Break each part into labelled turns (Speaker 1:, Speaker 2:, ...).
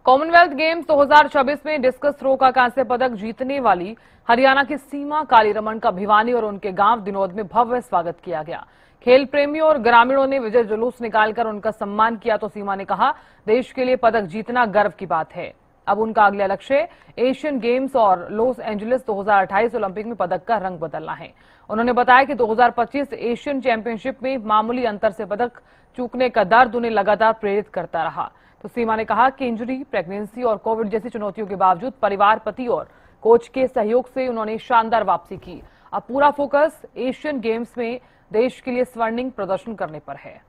Speaker 1: Commonwealth games 2026 में discus throw का कांस्य पदक जीतने वाली हरियाणा की सीमा कालीरमन का भिवानी और उनके गांव दिनोद में भव्य स्वागत किया गया। खेल प्रेमियों और ग्रामीणों ने विजय जुलूस निकालकर उनका सम्मान किया तो सीमा ने कहा, देश के लिए पदक जीतना गर्व की बात है। अब उनका अगला लक्ष्य एशियन गेम्स और लॉस एंजलिस 2028 ओलंपिक में पदक का रंग बदलना है। उन्होंने बताया कि 2025 एशियन चैंपियनशिप में मामूली अंतर से पदक चूकने का दर्द उन्हें लगातार प्रेरित करता रहा। तो सीमा ने कहा कि इंजरी, प्रेगनेंसी और कोविड जैसी चुनौतियों के बावजूद परिवार, पति और कोच के सहयोग से उन्होंने शानदार वापसी की। अब पूरा फोकस एशियन गेम्स में देश के लिए स्वर्णिम प्रदर्शन करने पर है।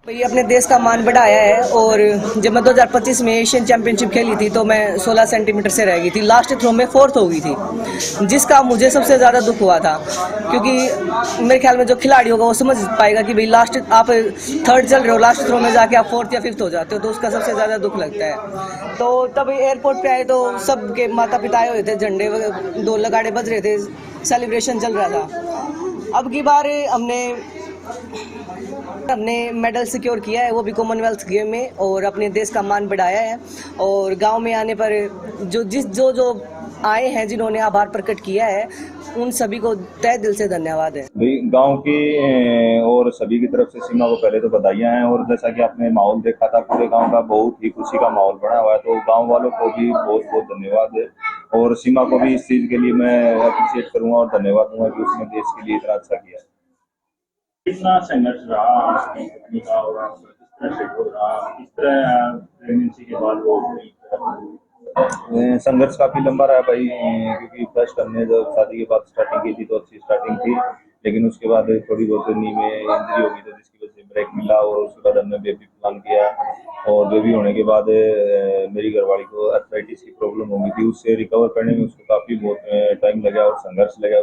Speaker 2: ये अपने देश का मान बढ़ाया है। और जब मैं 2025 में एशियन चैंपियनशिप खेली थी तो मैं 16 सेंटीमीटर से रह गई थी, लास्ट थ्रो में 4th हो गई थी, जिसका मुझे सबसे ज़्यादा दुख हुआ था। क्योंकि मेरे ख्याल में जो खिलाड़ी होगा वो समझ पाएगा कि भाई लास्ट आप 3rd चल रहे हो, लास्ट थ्रो में जाके आप 4th या 5th हो जाते हो, तो उसका सबसे ज़्यादा दुख लगता है। तो तब एयरपोर्ट पे आए तो सबके माता पिता आए हुए थे, झंडे दो लगाड़े बज रहे थे, सेलिब्रेशन चल रहा था। अब की बार हमने मेडल सिक्योर किया है, वो भी कॉमनवेल्थ गेम में, और अपने देश का मान बढ़ाया है। और गांव में आने पर जो आए हैं, जिन्होंने आभार प्रकट किया है, उन सभी को तहे दिल से धन्यवाद है।
Speaker 3: गांव की और सभी की तरफ से सीमा को पहले तो बधाइयां हैं। और जैसा कि आपने माहौल देखा था, पूरे गांव का बहुत ही खुशी का माहौल बना हुआ है, तो गांव वालों को भी बहुत बहुत धन्यवाद है। और सीमा को भी इस चीज के लिए मैं अप्रिशिएट करूंगा और धन्यवाद दूंगा कि उसने देश के लिए इतना अच्छा किया।
Speaker 4: कितना संघर्ष रहा पत्नी का, और किस तरह से हो रहा, किस तरह प्रेगनेंसी के बाद वो
Speaker 3: संघर्ष काफी लंबा रहा भाई, क्योंकि फर्स्ट हमने जब शादी के बाद स्टार्टिंग की थी तो अच्छी स्टार्टिंग थी, लेकिन उसके बाद थोड़ी बहुत नी में इंजरी हो गई तो जिसकी वजह से ब्रेक मिला। और उसके बाद हमने बेबी प्लान किया, और बेबी होने के बाद मेरी घरवाली को आर्थराइटिस की प्रॉब्लम हो गई थी, उससे रिकवर करने में उसको काफी बहुत टाइम लगा और संघर्ष लगा।